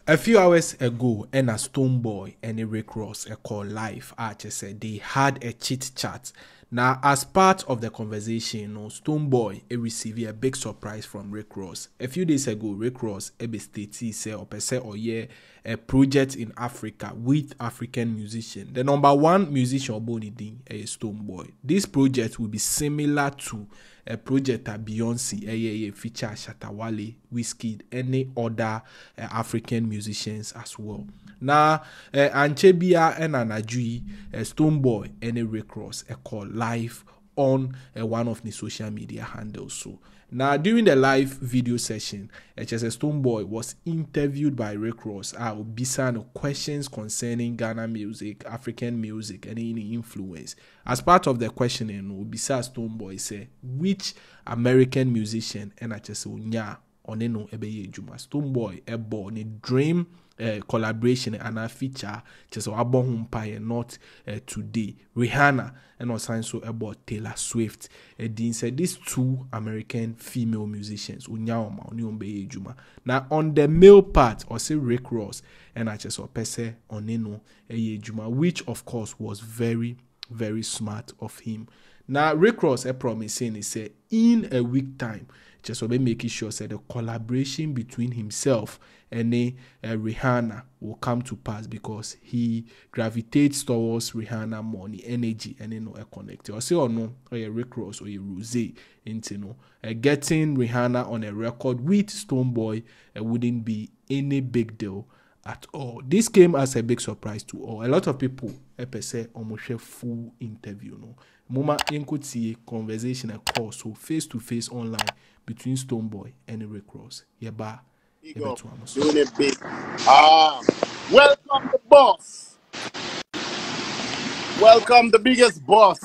A few hours ago, and a Stonebwoy and a Rick Ross a call live. Archer said they had a chit chat. Now, as part of the conversation, Stonebwoy received a big surprise from Rick Ross. A few days ago, Rick Ross stated a project in Africa with African musicians. The number one musician Bonidin is Stonebwoy. This project will be similar to a project that Beyonce feature Shatta Wale, Wizkid, any other African musicians as well. Now, Anchebia and Anajui, Stonebwoy and Rick Ross a call live on one of the social media handles. So now during the live video session, Stonebwoy was interviewed by Rick Ross. I'll be some questions concerning Ghana music, African music, and any influence. As part of the questioning, we'll be Stonebwoy say which American musician and Unya oneno ebeye juma. Stonebwoy ebo ni dream collaboration and a feature just abon humpaye not today. Rihanna and also so about Taylor Swift. Dean said these two American female musicians unyaoma oniombe juma. Now on the male part, or say Rick Ross and I just pese oneno juma, which of course was very, very smart of him. Now Rick Ross promising he said in a week time, just so making sure that the collaboration between himself and Rihanna will come to pass because he gravitates towards Rihanna more, the energy and a connect. Or say or no, or a Rick Ross or a Rose into getting Rihanna on a record with Stonebwoy wouldn't be any big deal at all. This came as a big surprise to all. A lot of people say almost a full interview. Moma could see conversation a call so face to face online between Stonebwoy and Rick Ross. Yeba. Doing it big. Welcome the boss. Welcome the biggest boss.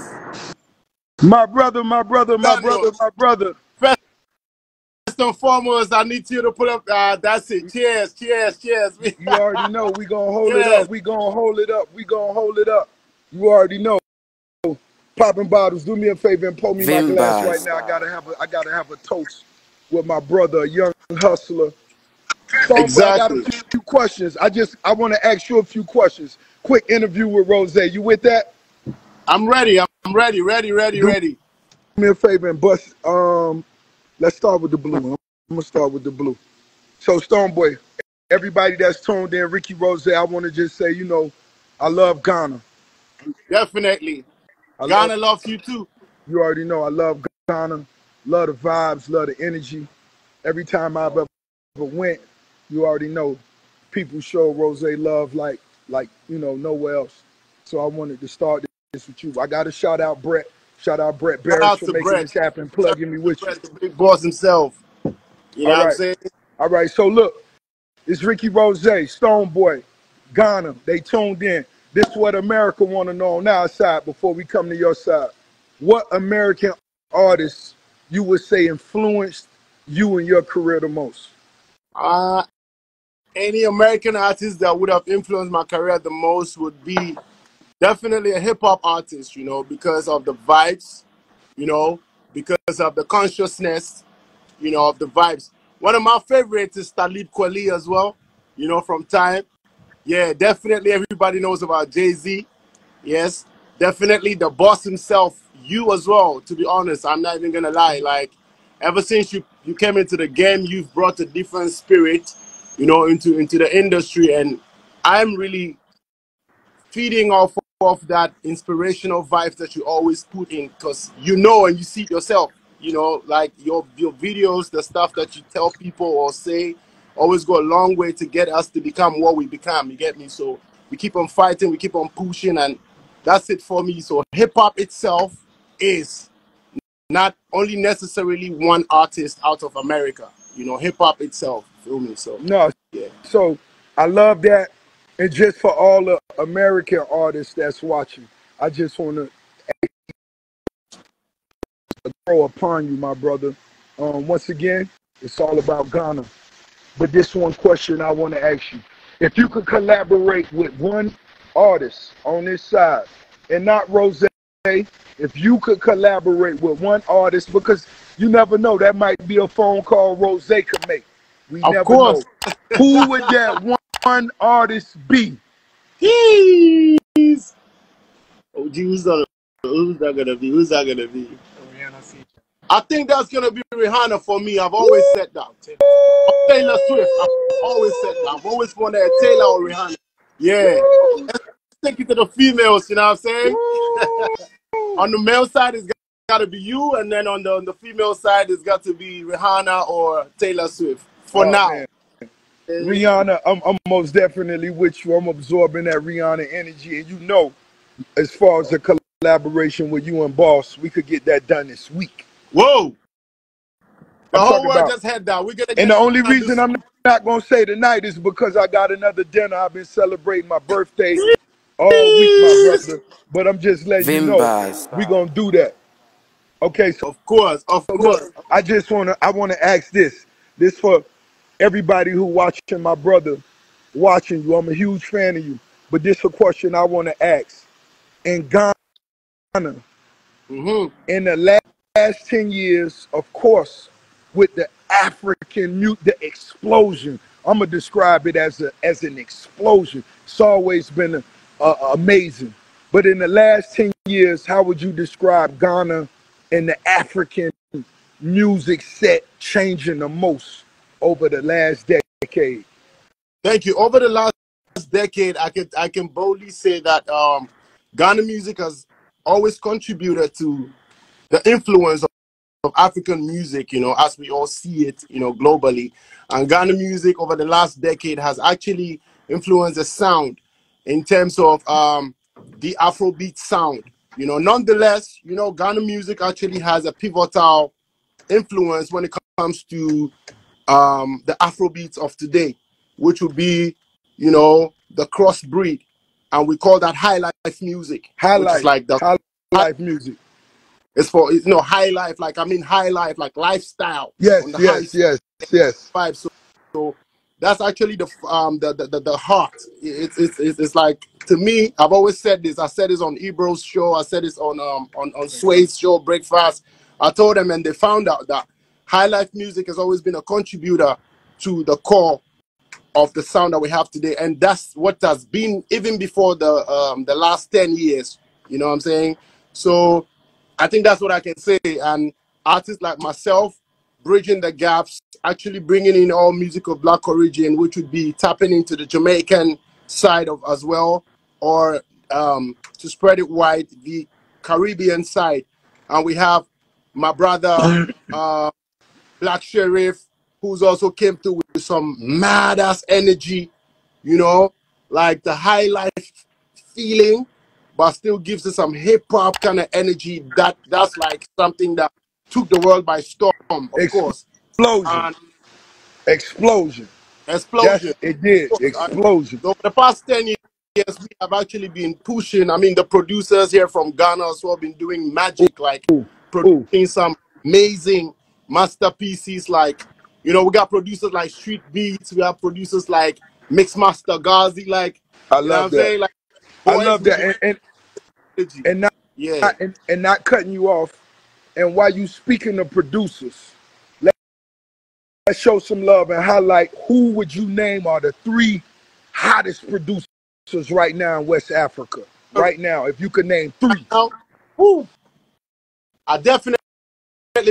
My brother. First and foremost, I need you to pull up. That's it. Cheers. You already know we gonna hold it up. We gonna hold it up. You already know. Popping bottles. Do me a favor and pour me my glass right now. I gotta have a toast with my brother, a young hustler. Exactly. I got a few questions. I want to ask you a few questions. Quick interview with Rose. You with that? I'm ready. Ready. Do me a favor and bust. Let's start with the blue. I'm gonna start with the blue. So Stonebwoy, everybody that's tuned in, Ricky Rose, I want to just say, I love Ghana. Definitely. Ghana loves you too. You already know I love Ghana. Love the vibes, love the energy. Every time I've ever went, you already know people show Rose love like nowhere else. So I wanted to start this with you. I got to shout out Brett Barris for making this happen, plugging me with you. The big boss himself. You know what I'm saying? All right, so look, it's Ricky Rose, Stonebwoy, Ghana. They tuned in. This is what America want to know on our side before we come to your side. What American artists you would say influenced you in your career the most? Any American artist that would have influenced my career the most would be definitely a hip-hop artist, because of the vibes, because of the consciousness, of the vibes. One of my favorites is Talib Kweli as well, from Time. Yeah, definitely everybody knows about Jay-Z. Yes, definitely the boss himself, you as well, to be honest. I'm not even going to lie. Like, ever since you came into the game, you've brought a different spirit, into the industry. And I'm really feeding off of that inspirational vibes that you always put in because and you see it yourself, like your videos, the stuff that you tell people or say always go a long way to get us to become what we become. You get me? So we keep on fighting, we keep on pushing, and that's it for me. So hip-hop itself is not only necessarily one artist out of America, hip-hop itself, feel me? So no, yeah. So I love that. And just for all the American artists that's watching, I just want to throw upon you, my brother. Once again, it's all about Ghana. But this one question I want to ask you. If you could collaborate with one artist on this side, and not Rose, if you could collaborate with one artist, because you never know, that might be a phone call Rose could make. We never know. Who would that one one artist be? Jeez. Oh, gee, who's that gonna be? Who's that gonna be? I think that's gonna be Rihanna for me. I've always said that. Taylor Swift. I've always said that. I've always wanted a Taylor or Rihanna. Yeah. Let's take it to the females, you know what I'm saying? On the male side, it's got to be you, and then on the female side, it's got to be Rihanna or Taylor Swift. For now. Man. Rihanna, I'm most definitely with you. I'm absorbing that Rihanna energy. And you know, as far as the collaboration with you and Boss, we could get that done this week. Whoa! The I'm whole talking world about, just head down. We're gonna get and the only on this- reason I'm not going to say tonight is because I got another dinner. I've been celebrating my birthday all week, my brother. But I'm just letting you know, we're going to do that. Okay, so Of course. look, I want to ask this. This for everybody who watching my brother, watching you. I'm a huge fan of you. But this is a question I want to ask. In Ghana, Mm-hmm. in the last 10 years, of course, with the African the explosion, I'm going to describe it as an explosion. It's always been amazing. But in the last 10 years, how would you describe Ghana and the African music set changing the most over the last decade? Thank you. Over the last decade, I can boldly say that Ghana music has always contributed to the influence of African music, you know, as we all see it, you know, globally. And Ghana music over the last decade has actually influenced the sound in terms of the Afrobeat sound. You know, nonetheless, you know, Ghana music actually has a pivotal influence when it comes to the Afrobeats of today, which would be, you know, the crossbreed. And we call that high life music, which is like the high life music. It's for, you know, high life, like, I mean, high life, like lifestyle. Yes, on the yes. Vibe. So that's actually the heart. It's like, to me, I've always said this. I said this on Ebro's show. I said this on Sway's show, Breakfast. I told them, and they found out that high life music has always been a contributor to the core of the sound that we have today, and that's what has been even before the last 10 years. You know what I'm saying? So I think that's what I can say. And artists like myself, bridging the gaps, actually bringing in all music of Black origin, which would be tapping into the Jamaican side of as well, or to spread it wide, the Caribbean side. And we have my brother, Black Sheriff, who's also came through with some mad-ass energy, you know, like the high life feeling, but still gives us some hip-hop kind of energy that's like something that took the world by storm, of course. And Explosion. It did. Explosion. So for the past 10 years, we have actually been pushing, I mean, the producers here from Ghana also have been doing magic, like producing some amazing masterpieces. Like, you know, we got producers like Street Beats, we have producers like Mixmaster Ghazi, like, I you know what I'm love that. saying? Like, I love that. And not cutting you off. And while you speaking of producers, let's show some love and highlight who would you name are the 3 hottest producers right now in West Africa. Right now, if you could name 3. I definitely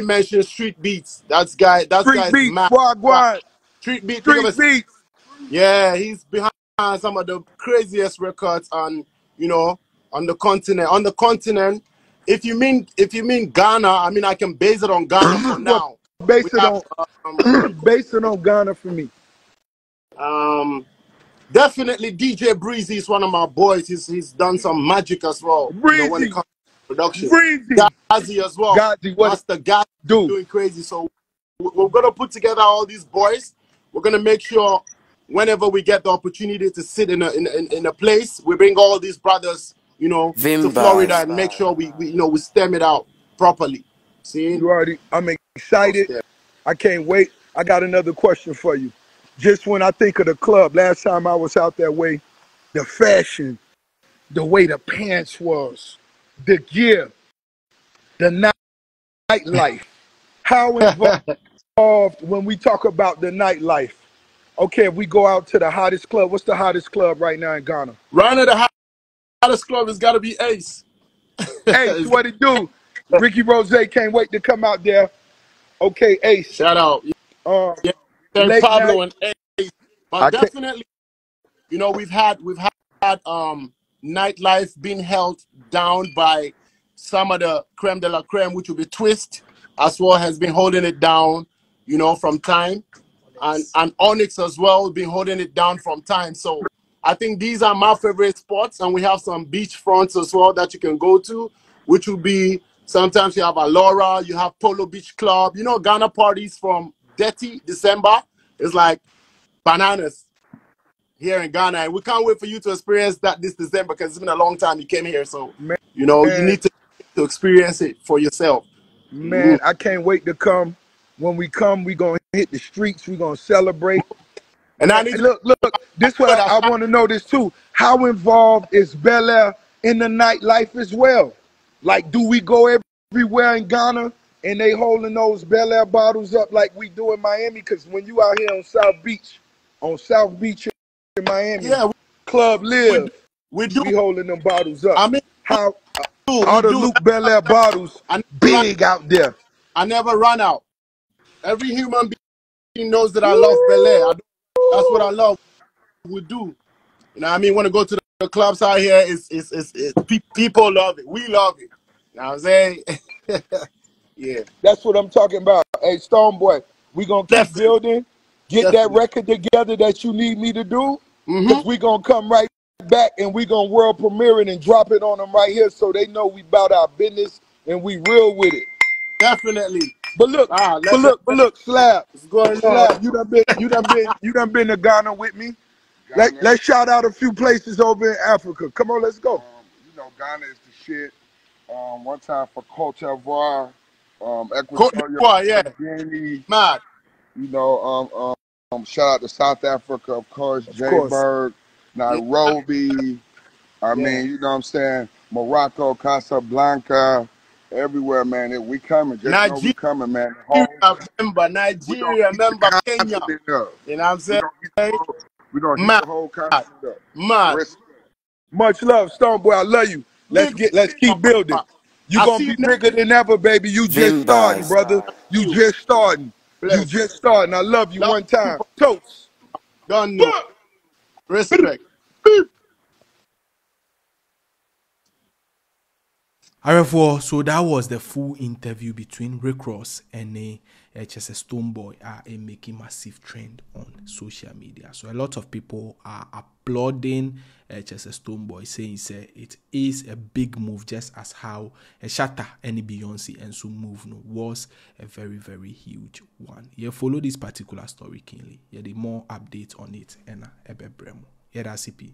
mention Street Beats. That's guy's Beats, mad. Street Beats. Yeah, he's behind some of the craziest records on, you know, on the continent. On the continent, if you mean Ghana, I mean, I can base it on Ghana for now. Base it on Ghana for me. Definitely DJ Breezy is one of my boys. He's done some magic as well. Breezy. You know, when it comes to production. Breezy. Ghazi as well. Master Ghazi doing crazy. So we're gonna put together all these boys. We're gonna make sure whenever we get the opportunity to sit in a place, we bring all these brothers, you know, to Florida and make sure we you know, we stem it out properly. See? I'm excited. I can't wait. I got another question for you. Just when I think of the club, last time I was out that way, the fashion, the way the pants was, the gear, the nightlife. How involved when we talk about the nightlife? Okay, if we go out to the hottest club, what's the hottest club right now in Ghana? Right now, the hottest club has got to be Ace. Ace, what it do? Ricky Rose can't wait to come out there. Okay, Ace. Shout out. Um, Yeah, St. late night. Pablo and Ace. But I can't. definitely, you know, we've had nightlife being held down by some of the creme de la creme, which will be Twist, as well, has been holding it down, you know, from time. And Onyx as well, been holding it down from time. So I think these are my favorite spots, and we have some beach fronts as well that you can go to, which will be, sometimes you have Alora, you have Polo Beach Club, you know, Ghana parties from Dirty December. It's like bananas here in Ghana, and we can't wait for you to experience that this December, because it's been a long time you came here. So, Man, you know, you need to experience it for yourself. man, I can't wait to come. When we come, we gonna hit the streets. We gonna celebrate. And I Man, need to look, this what that I want to know this too. How involved is Bel Air in the nightlife as well? Like, do we go everywhere in Ghana and they holding those Bel Air bottles up like we do in Miami? Because when you out here on South Beach in Miami, yeah, Club we do. Live, We do. we holding them bottles up. I mean, How we are the do. Luke Bel Air bottles I never run, big out there? I never run out. Every human being knows that I love Bel Air. That's what I love. We do. You know what I mean? Want to go to the clubs out here, people love it. We love it. You know what I'm saying? Yeah. That's what I'm talking about. Hey, Stonebwoy, we gonna keep Definitely. building. Get that Definitely. record together that you need me to do, Mm-hmm. because we gonna come right back and we gonna world premiere it and drop it on them right here, so they know we about our business and we real with it. Definitely. But look, Slab, What's going on? you done been to Ghana with me. Let's shout out a few places over in Africa. Come on, let's go. You know, Ghana is the shit. One time for Cote d'Ivoire, Cote Equatorial d'Ivoire, yeah. Guinea. Mad. You know, shout out to South Africa, of course, Of course. Joburg, Yeah. Nairobi. I mean, you know what I'm saying? Morocco, Casablanca, everywhere, man. We coming. Just know we coming, man. Nigeria, member Kenya. Up. You know what I'm saying? We're gonna Mad. hit the whole continent up. Mad. Respect. Much love, Stonebwoy. I love you. Let's keep building. You gonna be bigger than ever, baby. You just starting, brother. You just starting. You just starting. I love you one time. Toast. Don't know. Respect. However, so that was the full interview between Rick Ross and just a Stonebwoy making massive trend on social media. So a lot of people are applauding just a Stonebwoy, saying it is a big move, just as how Shatta and Beyonce and so move was a very, very huge one. Yeah, follow this particular story keenly. Yeah, the more updates on it and Ebe Bremo. Yeah, that's CP.